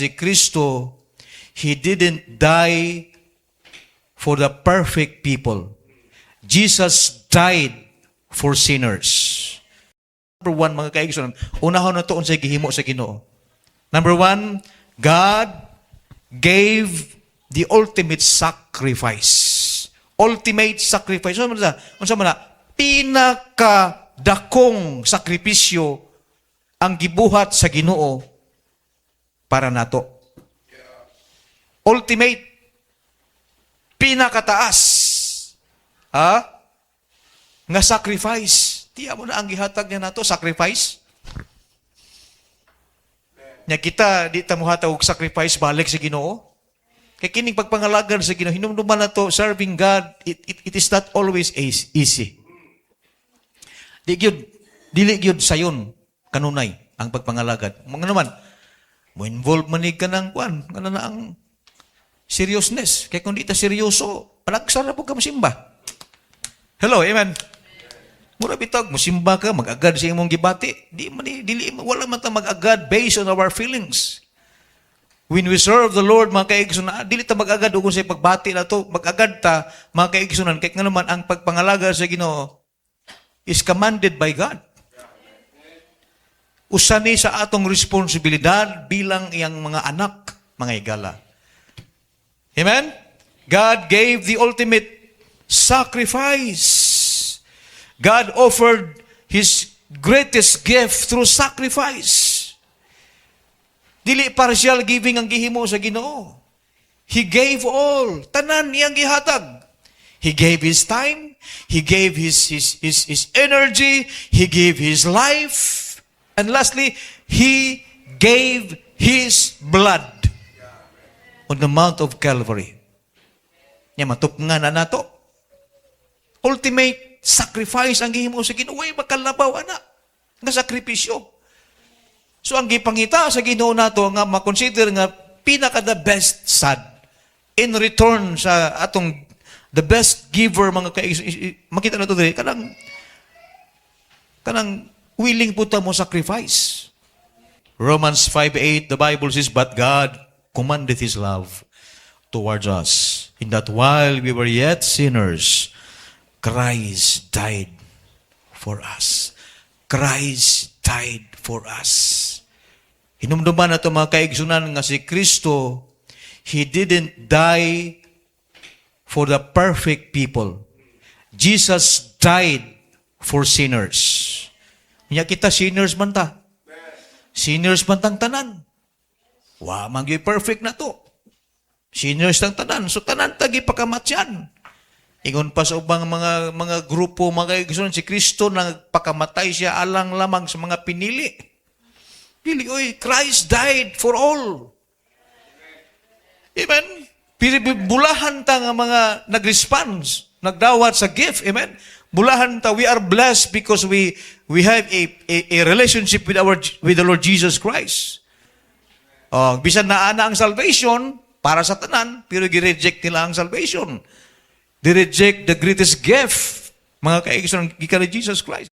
Si Kristo, He didn't die for the perfect people. Jesus died for sinners. Number one, mga kaigsoon, unahon na to unsay gihimo sa Ginoo. Number one, God gave the ultimate sacrifice. Ultimate sacrifice. Unsa man na? Pinakadakong sakripisyo ang gibuhat sa Ginoo para nato. Ultimate, pinakataas, nga sacrifice. Tiya mo na ang gihatag niya nato, sacrifice. Nya kita, di ta muhatag og sacrifice balik sa Ginoo. Kay kining pagpangalagan sa Ginoo, hinumduman na to, serving God, it is not always easy. Dili gyud sayon kanunay ang pagpangalagad. Mga naman, mo involve manig ka ng kwan, ano na ang seriousness. Kaya kung di ta seryoso, panagsara po ka musimba. Hello, amen. Mura bitag, musimba ka, mag-agad sa imong gibati. Wala man ta mag-agad based on our feelings. When we serve the Lord, mga kaigsunan, dili ta mag-agad kung sa pagbati na to, mag-agad ta, mga kaigsunan, kaya nga naman ang pagpangalaga sa Ginoo is commanded by God. Usa ni sa atong responsibilidad bilang iyang mga anak, mga higala. Amen? God gave the ultimate sacrifice. God offered His greatest gift through sacrifice. Dili partial giving ang gihimo sa Ginoo. He gave all. Tanan iyang gihatag. He gave His time. He gave His energy. He gave His life. And lastly, He gave His blood on the Mount of Calvary. Nya matupngan na nato. Ultimate sacrifice ang gihimo sa Ginoo, ay makalabaw ana nga sakripisyo. So ang gipangita sa Ginoo nato nga makonsider nga pinaka the best sad in return sa atong the best giver, mga makita nato diri kanang willing po ta mo sacrifice. Romans 5:8, the Bible says, but God commandeth His love towards us, in that while we were yet sinners, Christ died for us. Christ died for us. Hinumduman na ito mga kaigsunan nga si Kristo, He didn't die for the perfect people. Jesus died for sinners. Kanya kita sinners man ta. Sinners man tang tanan. Wa man gyud perfect na to. Sinners tang tanan. So tanan tagi pakamatyan. Ingon pa sa ubang mga grupo, mga kaigsunan, si Kristo nagpakamatay siya alang lamang sa mga pinili. Pili, Christ died for all. Amen? Bulahan ta nga mga nag-response, nagdawat sa gift. Amen? Bulahan ta, we are blessed because we have a relationship with the Lord Jesus Christ. Bisan na ana ang salvation para sa tanan, pero gi-reject nila ang salvation. They reject the greatest gift, mga kaigsunan, gikan ni Jesus Christ.